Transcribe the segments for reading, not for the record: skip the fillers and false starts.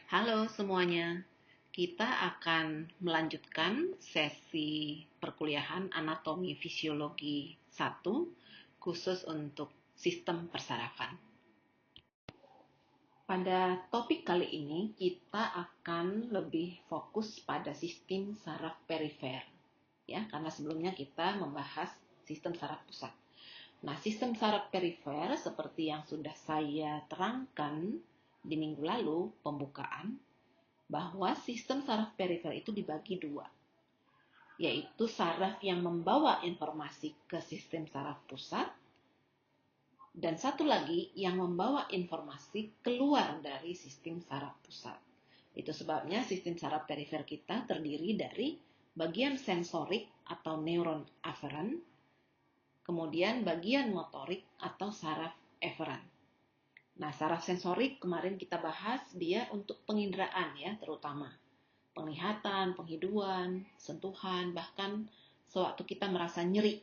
Halo semuanya, kita akan melanjutkan sesi perkuliahan anatomi fisiologi 1 khusus untuk sistem persarafan. Pada topik kali ini kita akan lebih fokus pada sistem saraf perifer, ya, karena sebelumnya kita membahas sistem saraf pusat. Nah, sistem saraf perifer seperti yang sudah saya terangkan di minggu lalu, pembukaan, bahwa sistem saraf perifer itu dibagi dua, yaitu saraf yang membawa informasi ke sistem saraf pusat, dan satu lagi yang membawa informasi keluar dari sistem saraf pusat. Itu sebabnya sistem saraf perifer kita terdiri dari bagian sensorik atau neuron afferent, kemudian bagian motorik atau saraf efferent. Nah, saraf sensorik kemarin kita bahas dia untuk penginderaan ya, terutama penglihatan, penghidupan, sentuhan, bahkan sewaktu kita merasa nyeri.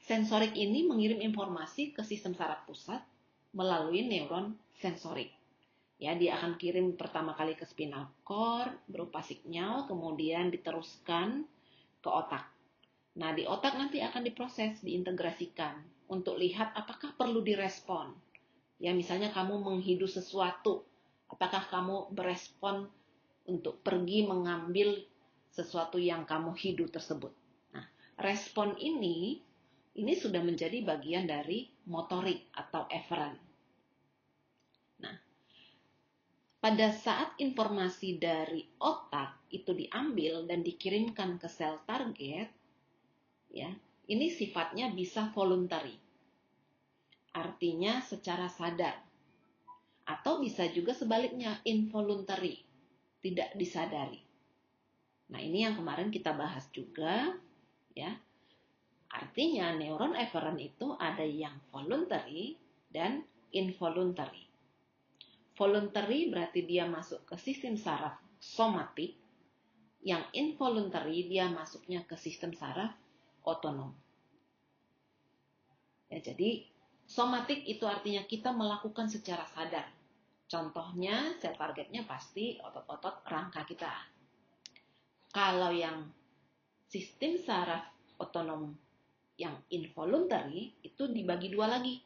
Sensorik ini mengirim informasi ke sistem saraf pusat melalui neuron sensorik. Ya, dia akan kirim pertama kali ke spinal cord berupa sinyal, kemudian diteruskan ke otak. Nah, di otak nanti akan diproses, diintegrasikan untuk lihat apakah perlu direspon. Ya, misalnya kamu menghidu sesuatu, apakah kamu berespon untuk pergi mengambil sesuatu yang kamu hidu tersebut. Nah, respon ini sudah menjadi bagian dari motorik atau efferent. Nah, pada saat informasi dari otak itu diambil dan dikirimkan ke sel target, ya, ini sifatnya bisa voluntary. Artinya secara sadar. Atau bisa juga sebaliknya involuntary, tidak disadari. Nah, ini yang kemarin kita bahas juga, ya. Artinya neuron efferent itu ada yang voluntary dan involuntary. Voluntary berarti dia masuk ke sistem saraf somatik, yang involuntary dia masuknya ke sistem saraf otonom. Ya, jadi somatik itu artinya kita melakukan secara sadar. Contohnya sel targetnya pasti otot-otot rangka kita. Kalau yang sistem saraf otonom yang involuntary itu dibagi dua lagi,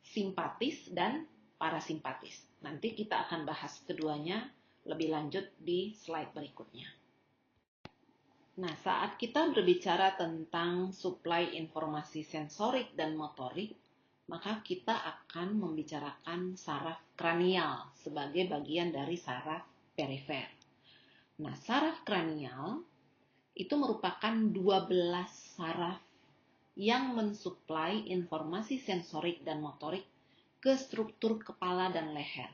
simpatis dan parasimpatis. Nanti kita akan bahas keduanya lebih lanjut di slide berikutnya. Nah, saat kita berbicara tentang suplai informasi sensorik dan motorik, maka kita akan membicarakan saraf kranial sebagai bagian dari saraf perifer. Nah, saraf kranial itu merupakan 12 saraf yang mensuplai informasi sensorik dan motorik ke struktur kepala dan leher,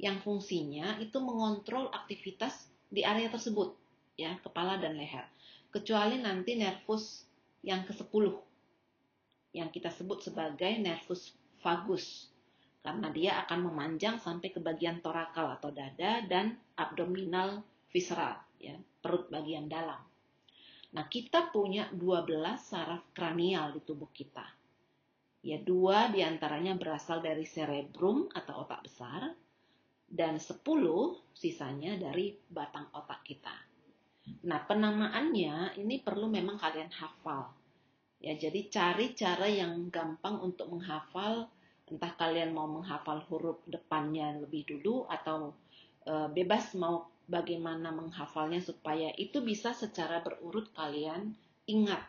yang fungsinya itu mengontrol aktivitas di area tersebut, ya, kepala dan leher, kecuali nanti nervus yang ke-10 yang kita sebut sebagai nervus vagus, karena dia akan memanjang sampai ke bagian torakal atau dada dan abdominal visceral, ya, perut bagian dalam. Nah, kita punya 12 saraf kranial di tubuh kita. Ya, 2 diantaranya berasal dari cerebrum atau otak besar, dan 10 sisanya dari batang otak kita. Nah, penamaannya ini perlu memang kalian hafal. Ya, jadi cari cara yang gampang untuk menghafal, entah kalian mau menghafal huruf depannya lebih dulu atau bebas mau bagaimana menghafalnya supaya itu bisa secara berurut kalian ingat.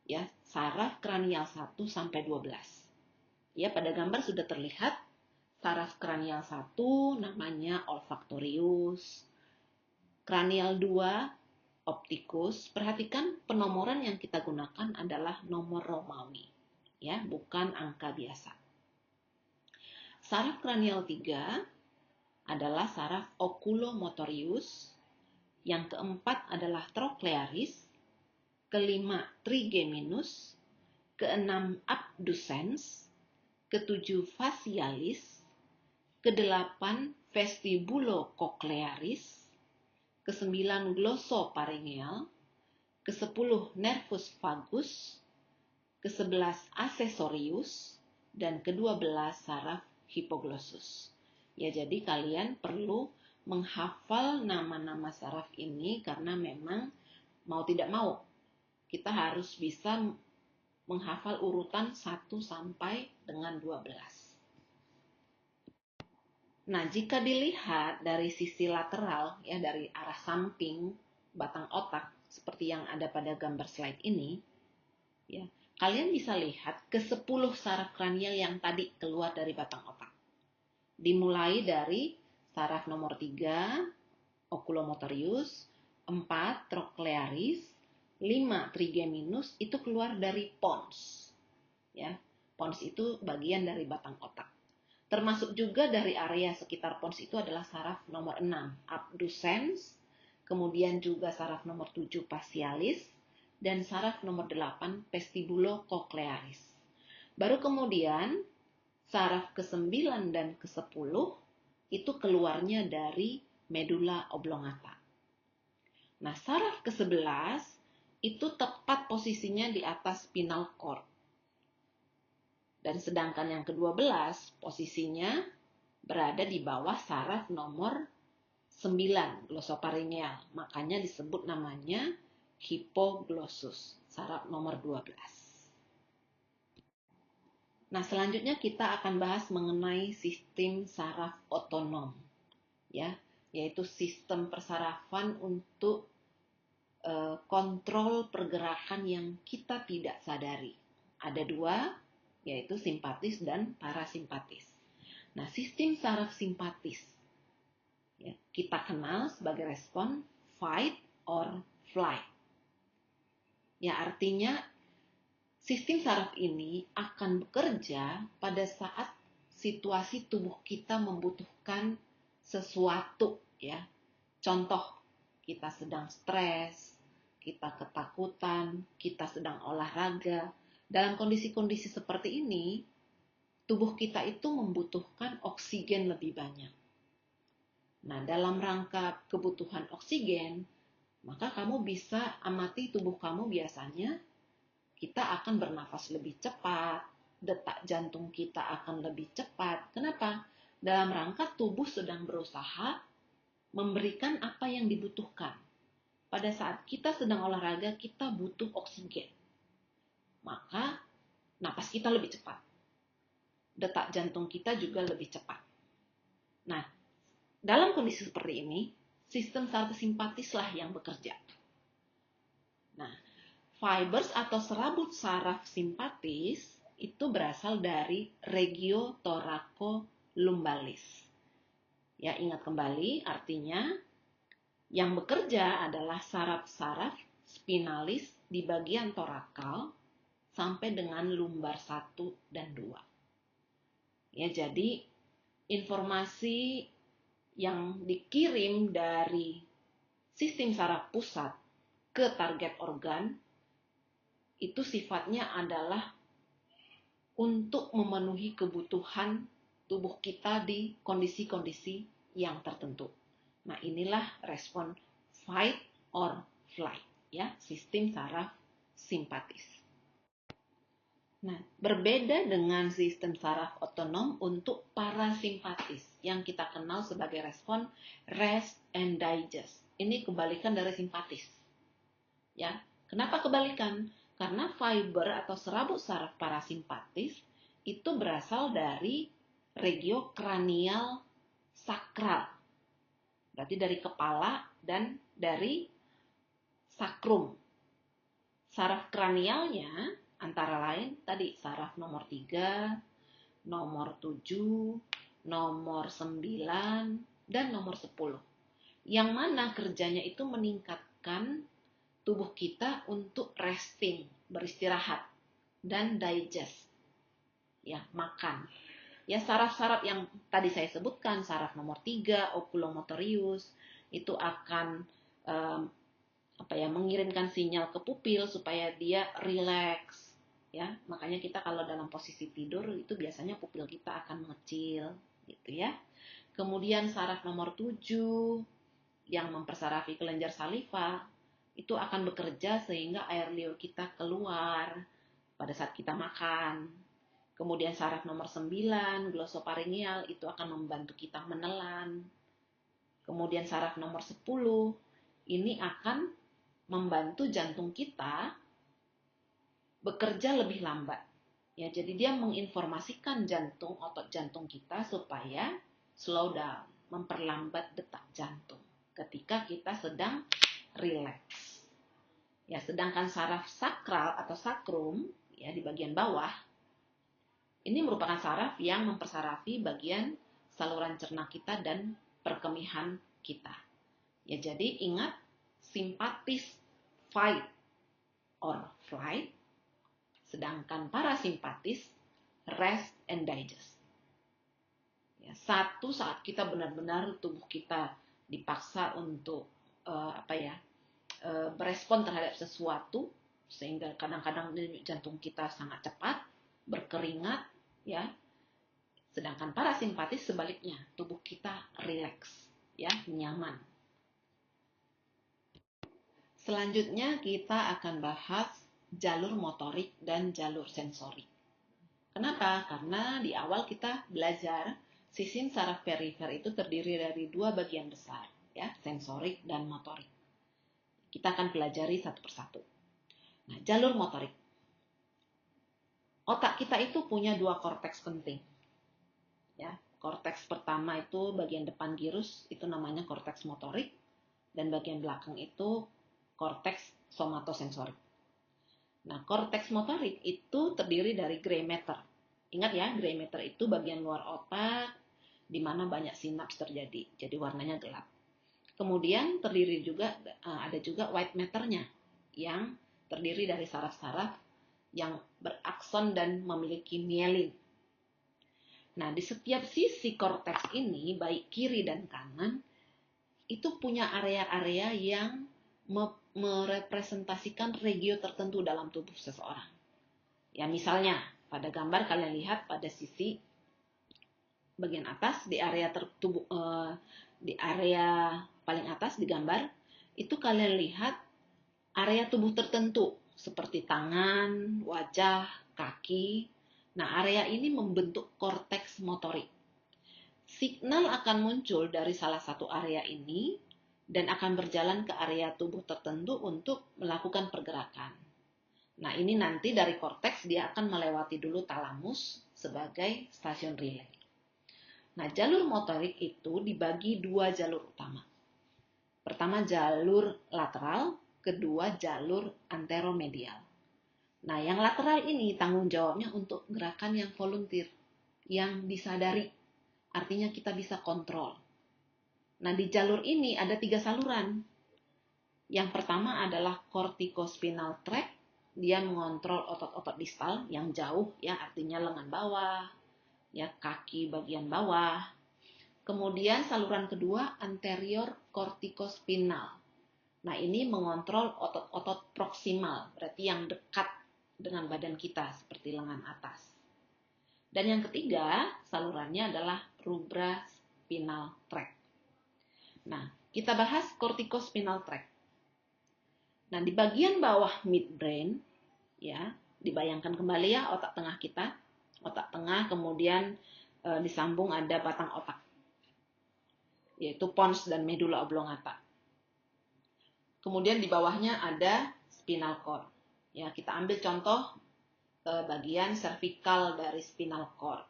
Ya, saraf kranial 1 sampai 12. Ya, pada gambar sudah terlihat saraf kranial 1 namanya olfaktorius, kranial 2 optikus. Perhatikan penomoran yang kita gunakan adalah nomor Romawi, ya, bukan angka biasa. Saraf kranial 3 adalah saraf oculomotorius, yang keempat adalah trochlearis, kelima trigeminus, keenam abducens, ketujuh facialis, kedelapan vestibulocochlearis, ke-9 glossoparyngeal, ke-10 nervus vagus, ke-11 accessorius, dan ke-12 saraf hipoglossus. Ya, jadi kalian perlu menghafal nama-nama saraf ini karena memang mau tidak mau kita harus bisa menghafal urutan 1 sampai dengan 12. Nah, jika dilihat dari sisi lateral, ya dari arah samping batang otak, seperti yang ada pada gambar slide ini, ya, kalian bisa lihat ke-10 saraf kranial yang tadi keluar dari batang otak. Dimulai dari saraf nomor 3, oculomotorius, 4, trochlearis, 5, trigeminus, itu keluar dari pons. Ya, pons itu bagian dari batang otak. Termasuk juga dari area sekitar pons itu adalah saraf nomor 6, abducens, kemudian juga saraf nomor 7, facialis, dan saraf nomor 8, vestibulocochlearis. Baru kemudian saraf ke-9 dan ke-10 itu keluarnya dari medula oblongata. Nah, saraf ke-11 itu tepat posisinya di atas spinal cord. Dan sedangkan yang ke-12 posisinya berada di bawah saraf nomor 9, glossopharyngeal. Makanya disebut namanya hipoglossus, saraf nomor 12. Nah, selanjutnya kita akan bahas mengenai sistem saraf otonom, ya, yaitu sistem persarafan untuk kontrol pergerakan yang kita tidak sadari. Ada 2, yaitu simpatis dan parasimpatis. Nah, sistem saraf simpatis ya, kita kenal sebagai respon fight or flight. Ya, artinya sistem saraf ini akan bekerja pada saat situasi tubuh kita membutuhkan sesuatu, ya. Contoh, kita sedang stres, kita ketakutan, kita sedang olahraga. Dalam kondisi-kondisi seperti ini, tubuh kita itu membutuhkan oksigen lebih banyak. Nah, dalam rangka kebutuhan oksigen, maka kamu bisa amati tubuh kamu biasanya kita akan bernafas lebih cepat, detak jantung kita akan lebih cepat. Kenapa? Dalam rangka tubuh sedang berusaha memberikan apa yang dibutuhkan. Pada saat kita sedang olahraga, kita butuh oksigen. Maka, napas kita lebih cepat. Detak jantung kita juga lebih cepat. Nah, dalam kondisi seperti ini, sistem saraf simpatislah yang bekerja. Nah, fibers atau serabut saraf simpatis itu berasal dari regio thoracolumbalis. Ya, ingat kembali artinya yang bekerja adalah saraf-saraf spinalis di bagian torakal sampai dengan lumbar 1 dan 2. Ya, jadi informasi yang dikirim dari sistem saraf pusat ke target organ itu sifatnya adalah untuk memenuhi kebutuhan tubuh kita di kondisi-kondisi yang tertentu. Nah, inilah respon fight or flight, ya, sistem saraf simpatis. Nah, berbeda dengan sistem saraf otonom untuk parasimpatis yang kita kenal sebagai respon rest and digest. Ini kebalikan dari simpatis. Ya, kenapa kebalikan? Karena fiber atau serabut saraf parasimpatis itu berasal dari regio kranial sakral. Berarti dari kepala dan dari sakrum. Saraf kranialnya antara lain tadi saraf nomor 3, nomor 7, nomor 9, dan nomor 10. Yang mana kerjanya itu meningkatkan tubuh kita untuk resting, beristirahat, dan digest, ya, makan. Ya, saraf-saraf yang tadi saya sebutkan, saraf nomor 3, oculomotorius, itu akan mengirimkan sinyal ke pupil supaya dia rileks. Ya, makanya kita kalau dalam posisi tidur itu biasanya pupil kita akan mengecil, gitu ya. Kemudian saraf nomor 7 yang mempersarafi kelenjar saliva itu akan bekerja sehingga air liur kita keluar pada saat kita makan. Kemudian saraf nomor 9, glossopharyngeal, itu akan membantu kita menelan. Kemudian saraf nomor 10, ini akan membantu jantung kita bekerja lebih lambat. Ya, jadi dia menginformasikan otot jantung kita supaya slow down, memperlambat detak jantung ketika kita sedang rileks. Ya, sedangkan saraf sakral atau sakrum ya di bagian bawah ini merupakan saraf yang mempersarafi bagian saluran cerna kita dan perkemihan kita. Ya, jadi ingat simpatis fight or flight, sedangkan parasimpatis rest and digest. Ya, satu saat kita benar-benar tubuh kita dipaksa untuk berespon terhadap sesuatu, sehingga kadang-kadang jantung kita sangat cepat berkeringat, ya. Sedangkan parasimpatis sebaliknya, tubuh kita rileks, ya, nyaman. Selanjutnya kita akan bahas jalur motorik dan jalur sensorik. Kenapa? Karena di awal kita belajar sisin saraf perifer itu terdiri dari dua bagian besar, ya, sensorik dan motorik. Kita akan pelajari satu persatu. Nah, jalur motorik. Otak kita itu punya dua korteks penting. Ya, korteks pertama itu bagian depan gyrus, itu namanya korteks motorik, dan bagian belakang itu korteks somatosensorik. Nah, korteks motorik itu terdiri dari gray matter. Ingat ya, gray matter itu bagian luar otak di mana banyak sinaps terjadi, jadi warnanya gelap. Kemudian ada juga white matter-nya yang terdiri dari saraf-saraf yang berakson dan memiliki mielin. Nah, di setiap sisi korteks ini, baik kiri dan kanan, itu punya area-area yang merepresentasikan regio tertentu dalam tubuh seseorang. Ya, misalnya, pada gambar kalian lihat pada sisi bagian atas, di area paling atas di gambar, itu kalian lihat area tubuh tertentu, seperti tangan, wajah, kaki. Nah, area ini membentuk korteks motorik. Signal akan muncul dari salah satu area ini dan akan berjalan ke area tubuh tertentu untuk melakukan pergerakan. Nah, ini nanti dari korteks dia akan melewati dulu talamus sebagai stasiun relay. Nah, jalur motorik itu dibagi dua jalur utama. Pertama jalur lateral, kedua jalur anteromedial. Nah, yang lateral ini tanggung jawabnya untuk gerakan yang volunteer, yang disadari. Artinya kita bisa kontrol. Nah, di jalur ini ada 3 saluran. Yang pertama adalah corticospinal tract. Dia mengontrol otot-otot distal yang jauh, ya, artinya lengan bawah, ya, kaki bagian bawah. Kemudian saluran kedua anterior corticospinal. Nah, ini mengontrol otot-otot proksimal, berarti yang dekat dengan badan kita, seperti lengan atas. Dan yang ketiga, salurannya adalah rubraspinal tract. Nah, kita bahas corticospinal tract. Nah, di bagian bawah midbrain, ya, dibayangkan kembali ya otak tengah kita. Otak tengah, kemudian disambung ada batang otak, yaitu pons dan medula oblongata. Kemudian di bawahnya ada spinal cord. Ya, kita ambil contoh bagian cervical dari spinal cord.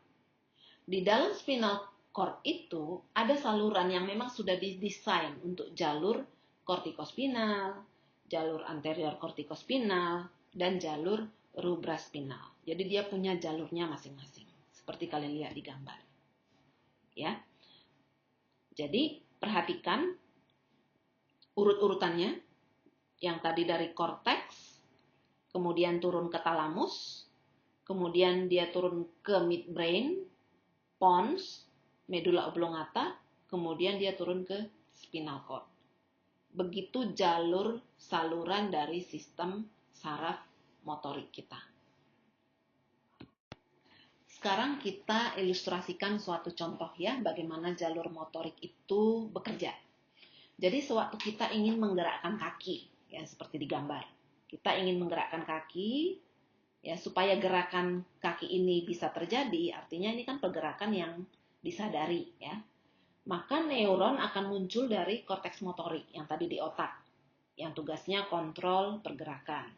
Di dalam spinal cord itu ada saluran yang memang sudah didesain untuk jalur kortikospinal, jalur anterior kortikospinal, dan jalur rubraspinal. Jadi dia punya jalurnya masing-masing, seperti kalian lihat di gambar. Ya. Jadi perhatikan urut-urutannya, yang tadi dari korteks, kemudian turun ke talamus, kemudian dia turun ke midbrain, pons, medula oblongata, kemudian dia turun ke spinal cord. Begitu jalur saluran dari sistem saraf motorik kita. Sekarang kita ilustrasikan suatu contoh ya, bagaimana jalur motorik itu bekerja. Jadi sewaktu kita ingin menggerakkan kaki, ya seperti di gambar. Kita ingin menggerakkan kaki, Ya, supaya gerakan kaki ini bisa terjadi, artinya ini kan pergerakan yang disadari, ya. Maka neuron akan muncul dari korteks motorik yang tadi di otak, yang tugasnya kontrol pergerakan.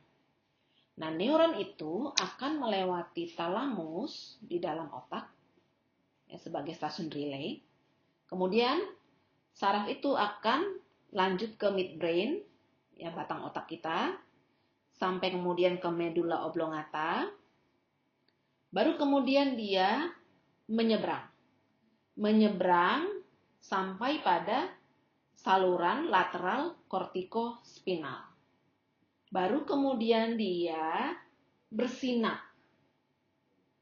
Nah, neuron itu akan melewati talamus di dalam otak, ya, sebagai stasiun relay. Kemudian saraf itu akan lanjut ke midbrain, ya, batang otak kita, sampai kemudian ke medula oblongata. Baru kemudian dia menyeberang. Menyeberang sampai pada saluran lateral kortikospinal. Baru kemudian dia bersinap.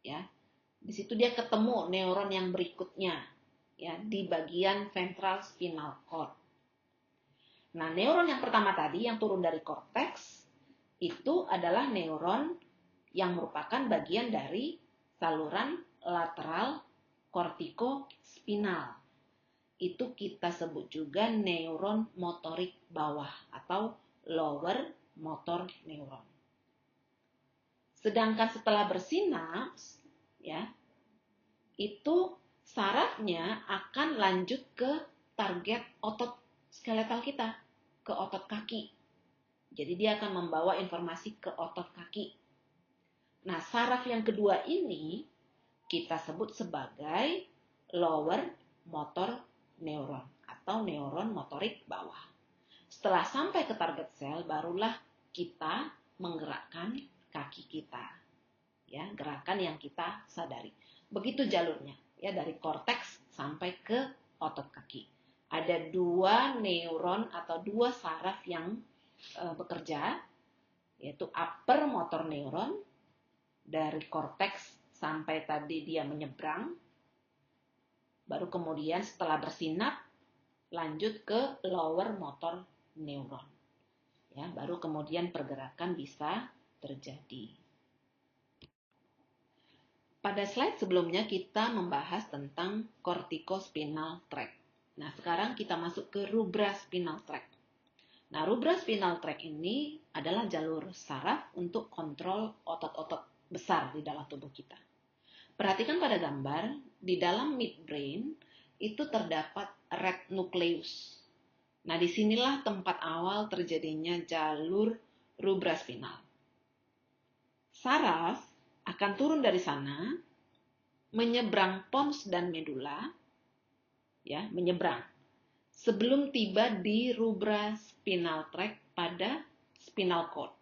Ya. Di situ dia ketemu neuron yang berikutnya, ya, di bagian ventral spinal cord. Nah, neuron yang pertama tadi yang turun dari korteks itu adalah neuron yang merupakan bagian dari saluran lateral kortikospinal. Itu kita sebut juga neuron motorik bawah atau lower motor neuron. Sedangkan setelah bersinaps, ya, itu sarafnya akan lanjut ke target otot skeletal kita, ke otot kaki. Jadi dia akan membawa informasi ke otot kaki. Nah, saraf yang kedua ini kita sebut sebagai lower motor neuron atau neuron motorik bawah. Setelah sampai ke target sel, barulah kita menggerakkan kaki kita. Ya, gerakan yang kita sadari. Begitu jalurnya, ya, dari korteks sampai ke otot kaki. Ada dua neuron atau dua saraf yang bekerja, yaitu upper motor neuron dari korteks sampai tadi dia menyeberang, baru kemudian setelah bersinap lanjut ke lower motor neuron, ya, baru kemudian pergerakan bisa terjadi. Pada slide sebelumnya kita membahas tentang corticospinal tract. Nah, sekarang kita masuk ke rubra spinal tract. Nah, rubra spinal tract ini adalah jalur saraf untuk kontrol otot-otot besar di dalam tubuh kita. Perhatikan pada gambar, di dalam midbrain itu terdapat red nucleus. Nah, disinilah tempat awal terjadinya jalur rubra spinal. Saraf akan turun dari sana, menyeberang pons dan medula, ya, menyeberang, sebelum tiba di rubra spinal tract pada spinal cord.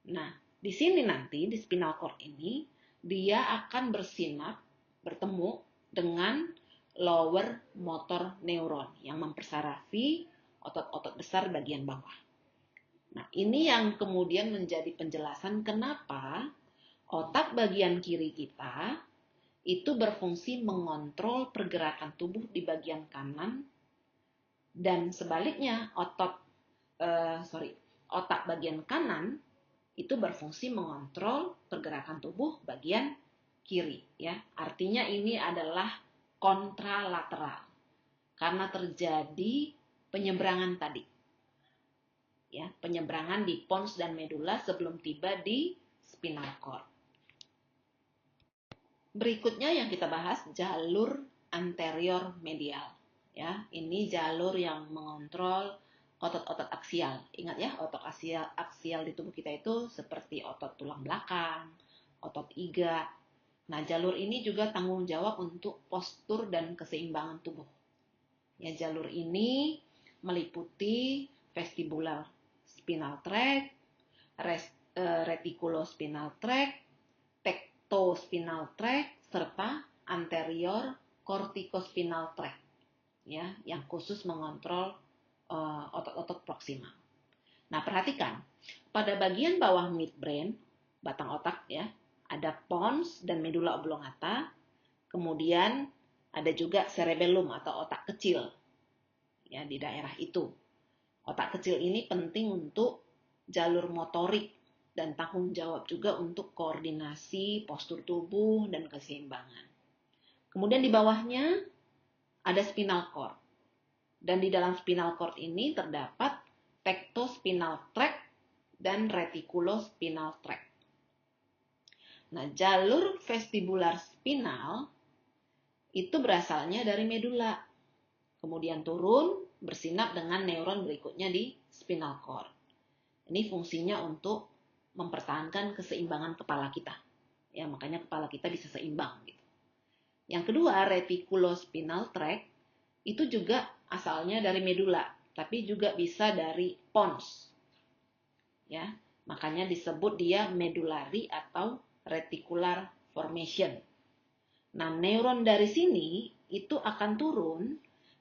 Nah, di sini nanti, di spinal cord ini, dia akan bersinap, bertemu dengan lower motor neuron yang mempersarafi otot-otot besar bagian bawah. Nah, ini yang kemudian menjadi penjelasan kenapa otak bagian kiri kita itu berfungsi mengontrol pergerakan tubuh di bagian kanan, dan sebaliknya otak bagian kanan itu berfungsi mengontrol pergerakan tubuh bagian kiri, ya. Artinya ini adalah kontralateral karena terjadi penyeberangan tadi. Ya, penyeberangan di pons dan medula sebelum tiba di spinal cord. Berikutnya yang kita bahas jalur anterior medial. Ya, ini jalur yang mengontrol otot-otot aksial. Ingat ya, otot aksial di tubuh kita itu seperti otot tulang belakang, otot iga. Nah, jalur ini juga tanggung jawab untuk postur dan keseimbangan tubuh. Ya, jalur ini meliputi vestibular spinal tract, reticulospinal tract, tectospinal tract, serta anterior corticospinal tract, ya, yang khusus mengontrol otot-otot proksimal. Nah, perhatikan, pada bagian bawah midbrain, batang otak, ya, ada pons dan medula oblongata, kemudian ada juga cerebellum atau otak kecil, ya, di daerah itu. Otak kecil ini penting untuk jalur motorik dan tanggung jawab juga untuk koordinasi postur tubuh dan keseimbangan. Kemudian di bawahnya ada spinal cord. Dan di dalam spinal cord ini terdapat tectospinal tract dan reticulospinal tract. Nah, jalur vestibular spinal itu berasalnya dari medula. Kemudian turun, bersinap dengan neuron berikutnya di spinal cord. Ini fungsinya untuk mempertahankan keseimbangan kepala kita. Ya, makanya kepala kita bisa seimbang gitu. Yang kedua, reticulospinal tract itu juga asalnya dari medula, tapi juga bisa dari pons. Ya, makanya disebut dia medullary atau reticular formation. Nah, neuron dari sini itu akan turun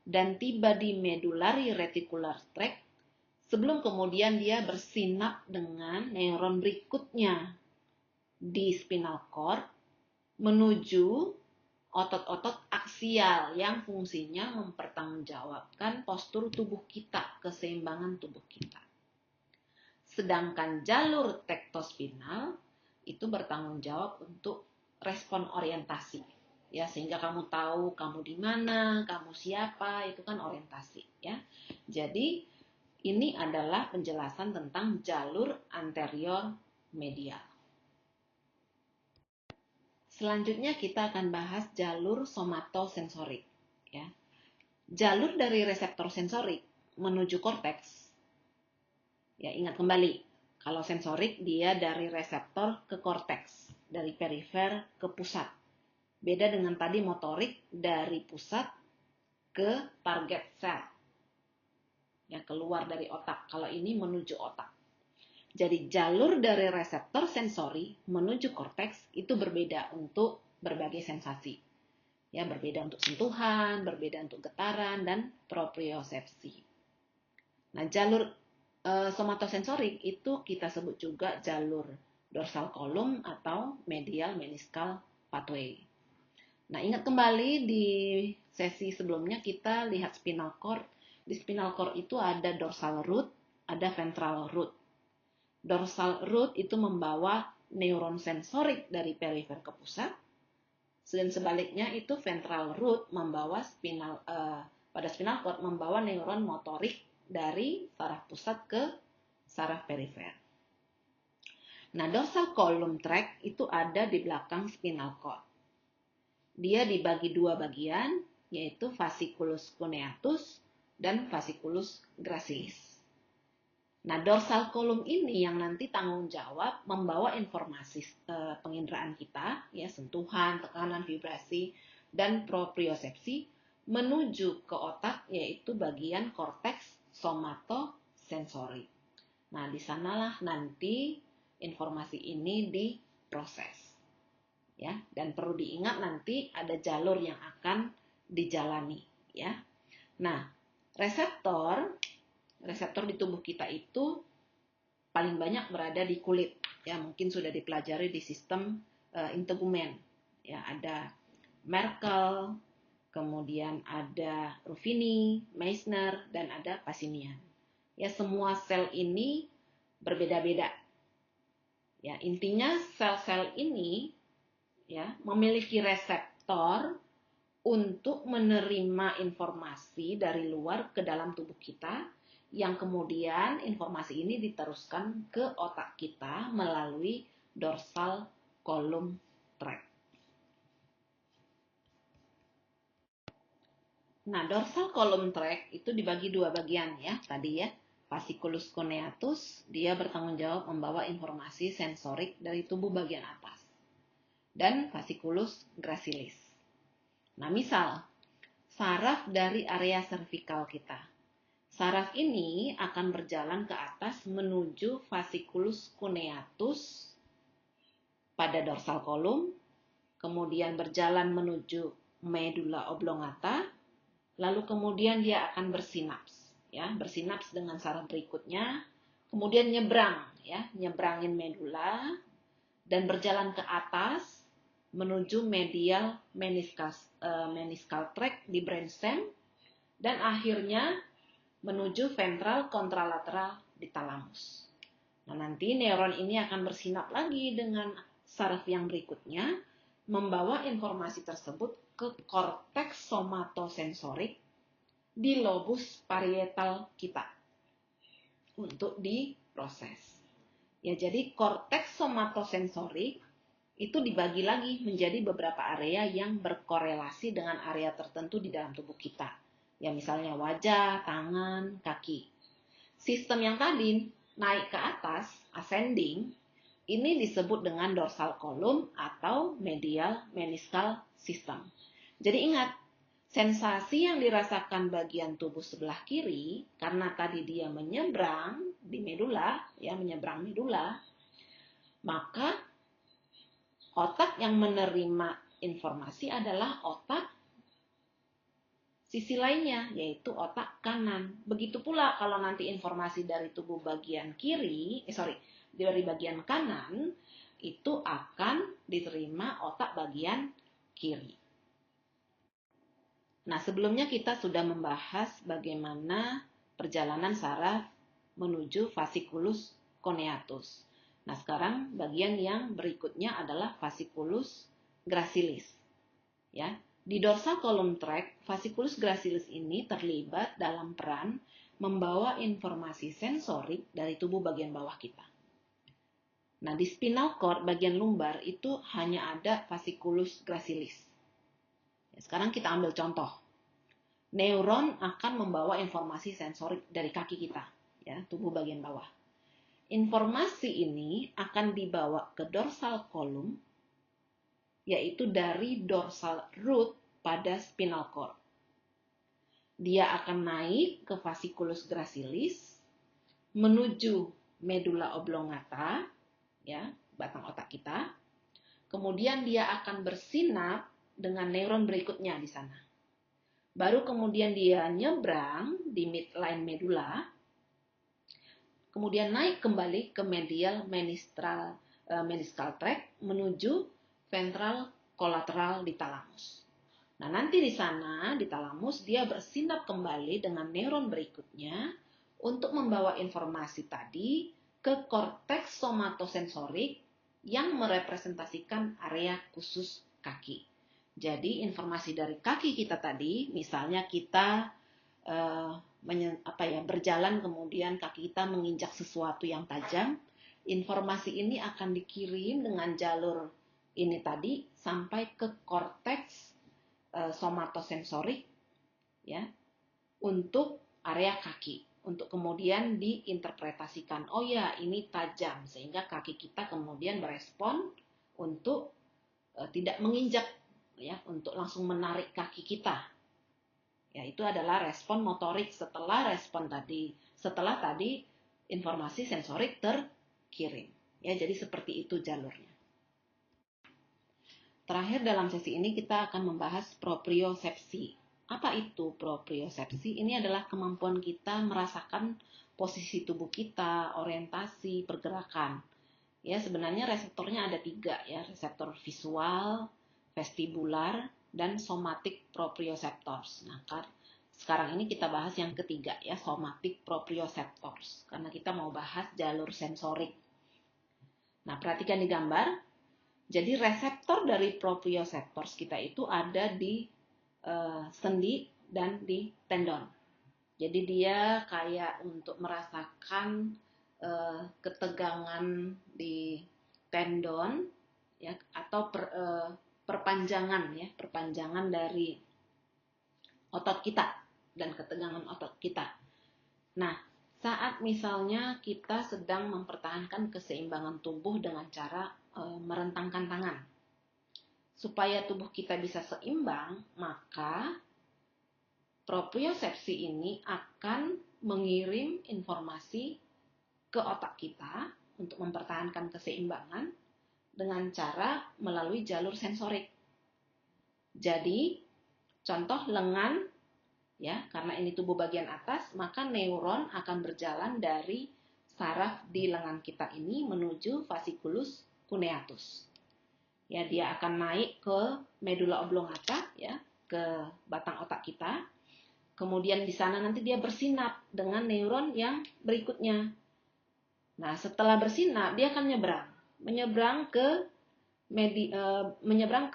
dan tiba di medullary reticular tract sebelum kemudian dia bersinap dengan neuron berikutnya di spinal cord menuju otot-otot aksial yang fungsinya mempertanggungjawabkan postur tubuh kita, keseimbangan tubuh kita. Sedangkan jalur tektospinal itu bertanggung jawab untuk respon orientasi. Ya, sehingga kamu tahu kamu di mana, kamu siapa, itu kan orientasi, ya. Jadi, ini adalah penjelasan tentang jalur anterior medial. Selanjutnya kita akan bahas jalur somatosensorik, ya. Jalur dari reseptor sensorik menuju korteks. Ya, ingat kembali, kalau sensorik dia dari reseptor ke korteks, dari perifer ke pusat. Beda dengan tadi motorik dari pusat ke target cell. Ya, keluar dari otak. Kalau ini menuju otak. Jadi jalur dari reseptor sensori menuju korteks itu berbeda untuk berbagai sensasi. Ya, berbeda untuk sentuhan, berbeda untuk getaran, dan propriosepsi. Nah, jalur somatosensorik itu kita sebut juga jalur dorsal column atau medial meniskal pathway. Nah, ingat kembali di sesi sebelumnya kita lihat spinal cord. Di spinal cord itu ada dorsal root, ada ventral root. Dorsal root itu membawa neuron sensorik dari perifer ke pusat, dan sebaliknya itu ventral root membawa pada spinal cord membawa neuron motorik dari saraf pusat ke saraf perifer. Nah, dorsal column tract itu ada di belakang spinal cord. Dia dibagi dua bagian, yaitu fasciculus cuneatus dan fasciculus gracilis. Nah, dorsal column ini yang nanti tanggung jawab membawa informasi penginderaan kita, ya, sentuhan, tekanan, vibrasi, dan propriosepsi menuju ke otak, yaitu bagian korteks somatosensorik. Nah, di sanalah nanti informasi ini diproses. Ya, dan perlu diingat nanti ada jalur yang akan dijalani, ya. Nah, reseptor di tubuh kita itu paling banyak berada di kulit, ya. Mungkin sudah dipelajari di sistem integumen, ya. Ada Merkel, kemudian ada Ruffini, Meissner, dan ada Pacinian. Ya, semua sel ini berbeda-beda. Ya, intinya sel-sel ini ya memiliki reseptor untuk menerima informasi dari luar ke dalam tubuh kita, yang kemudian informasi ini diteruskan ke otak kita melalui dorsal column tract. Nah, dorsal column tract itu dibagi dua bagian, ya, tadi, ya. Fasciculus cuneatus, dia bertanggung jawab membawa informasi sensorik dari tubuh bagian atas. Dan fasciculus gracilis. Nah, misal saraf dari area servikal kita. Saraf ini akan berjalan ke atas menuju fasciculus cuneatus pada dorsal column, kemudian berjalan menuju medulla oblongata, lalu kemudian dia akan bersinaps, ya, bersinaps dengan saraf berikutnya, kemudian nyebrang, ya, nyebrangin medulla dan berjalan ke atas menuju medial meniskal tract di brainstem, dan akhirnya menuju ventral kontralateral di talamus. Nah, nanti neuron ini akan bersinap lagi dengan saraf yang berikutnya, membawa informasi tersebut ke korteks somatosensorik di lobus parietal kita untuk diproses. Ya, jadi korteks somatosensorik itu dibagi lagi menjadi beberapa area yang berkorelasi dengan area tertentu di dalam tubuh kita. Ya misalnya wajah, tangan, kaki. Sistem yang tadi naik ke atas, ascending, ini disebut dengan dorsal column atau medial meniscal system. Jadi ingat, sensasi yang dirasakan bagian tubuh sebelah kiri, karena tadi dia menyeberang di medula, ya menyeberang medula, maka otak yang menerima informasi adalah otak sisi lainnya, yaitu otak kanan. Begitu pula kalau nanti informasi dari tubuh bagian dari bagian kanan, itu akan diterima otak bagian kiri. Nah, sebelumnya kita sudah membahas bagaimana perjalanan saraf menuju fasciculus cuneatus. Nah, sekarang bagian yang berikutnya adalah fasciculus gracilis. Ya, di dorsal column tract, fasciculus gracilis ini terlibat dalam peran membawa informasi sensorik dari tubuh bagian bawah kita. Nah, di spinal cord bagian lumbar itu hanya ada fasciculus gracilis. Ya, sekarang kita ambil contoh. Neuron akan membawa informasi sensorik dari kaki kita, ya, tubuh bagian bawah. Informasi ini akan dibawa ke dorsal column, yaitu dari dorsal root pada spinal cord. Dia akan naik ke fasciculus gracilis, menuju medula oblongata, ya, batang otak kita. Kemudian dia akan bersinap dengan neuron berikutnya di sana. Baru kemudian dia nyebrang di midline medula, kemudian naik kembali ke medial meniscal tract menuju ventral collateral di talamus. Nah, nanti di sana di talamus dia bersinap kembali dengan neuron berikutnya untuk membawa informasi tadi ke korteks somatosensorik yang merepresentasikan area khusus kaki. Jadi informasi dari kaki kita tadi, misalnya kita berjalan kemudian kaki kita menginjak sesuatu yang tajam, informasi ini akan dikirim dengan jalur ini tadi sampai ke korteks somatosensorik, ya, untuk area kaki, untuk kemudian diinterpretasikan, oh ya ini tajam, sehingga kaki kita kemudian berespon untuk tidak menginjak, ya, untuk langsung menarik kaki kita. Ya, itu adalah respon motorik setelah tadi informasi sensorik terkirim. Ya, jadi seperti itu jalurnya. Terakhir dalam sesi ini kita akan membahas propriosepsi. Apa itu propriosepsi? Ini adalah kemampuan kita merasakan posisi tubuh kita, orientasi, pergerakan. Ya, sebenarnya reseptornya ada 3, ya, reseptor visual, vestibular, dan somatic proprioceptors. Nah, sekarang ini kita bahas yang ketiga, ya, somatic proprioceptors, karena kita mau bahas jalur sensorik. Nah, perhatikan di gambar. Jadi reseptor dari proprioceptors kita itu ada di sendi dan di tendon. Jadi dia kayak untuk merasakan ketegangan di tendon, ya, atau perpanjangan dari otot kita dan ketegangan otot kita. Nah, saat misalnya kita sedang mempertahankan keseimbangan tubuh dengan cara merentangkan tangan, supaya tubuh kita bisa seimbang, maka propriosepsi ini akan mengirim informasi ke otak kita untuk mempertahankan keseimbangan dengan cara melalui jalur sensorik. Jadi, contoh lengan, ya, karena ini tubuh bagian atas, maka neuron akan berjalan dari saraf di lengan kita ini menuju fasciculus cuneatus. Ya, dia akan naik ke medula oblongata, ya, ke batang otak kita. Kemudian di sana nanti dia bersinap dengan neuron yang berikutnya. Nah, setelah bersinap dia akan menyeberang ke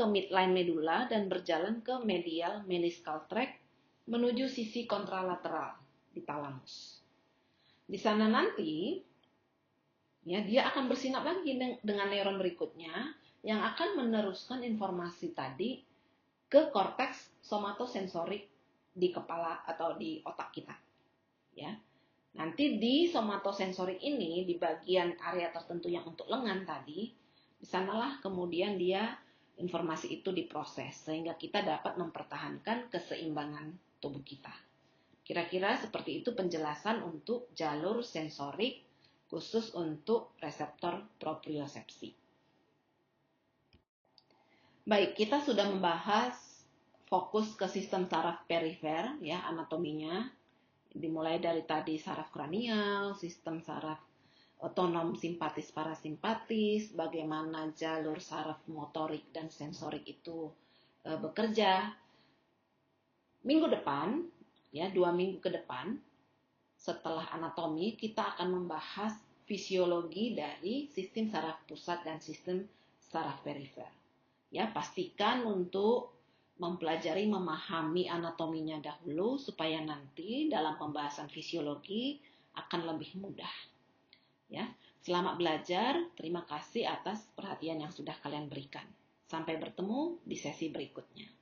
midline medula dan berjalan ke medial meniscal tract menuju sisi kontralateral di talamus. Di sana nanti, ya, dia akan bersinap lagi dengan neuron berikutnya yang akan meneruskan informasi tadi ke korteks somatosensorik di kepala atau di otak kita. Ya. Nanti di somatosensorik ini, di bagian area tertentu yang untuk lengan tadi, di sanalah kemudian dia informasi itu diproses sehingga kita dapat mempertahankan keseimbangan tubuh kita. Kira-kira seperti itu penjelasan untuk jalur sensorik khusus untuk reseptor propriosepsi. Baik, kita sudah membahas fokus ke sistem saraf perifer, ya, anatominya. Dimulai dari tadi saraf kranial, sistem saraf otonom simpatis parasimpatis, bagaimana jalur saraf motorik dan sensorik itu bekerja. Minggu depan, ya 2 minggu ke depan, setelah anatomi, kita akan membahas fisiologi dari sistem saraf pusat dan sistem saraf perifer. Ya, pastikan untuk mempelajari, memahami anatominya dahulu supaya nanti dalam pembahasan fisiologi akan lebih mudah. Ya, selamat belajar. Terima kasih atas perhatian yang sudah kalian berikan. Sampai bertemu di sesi berikutnya.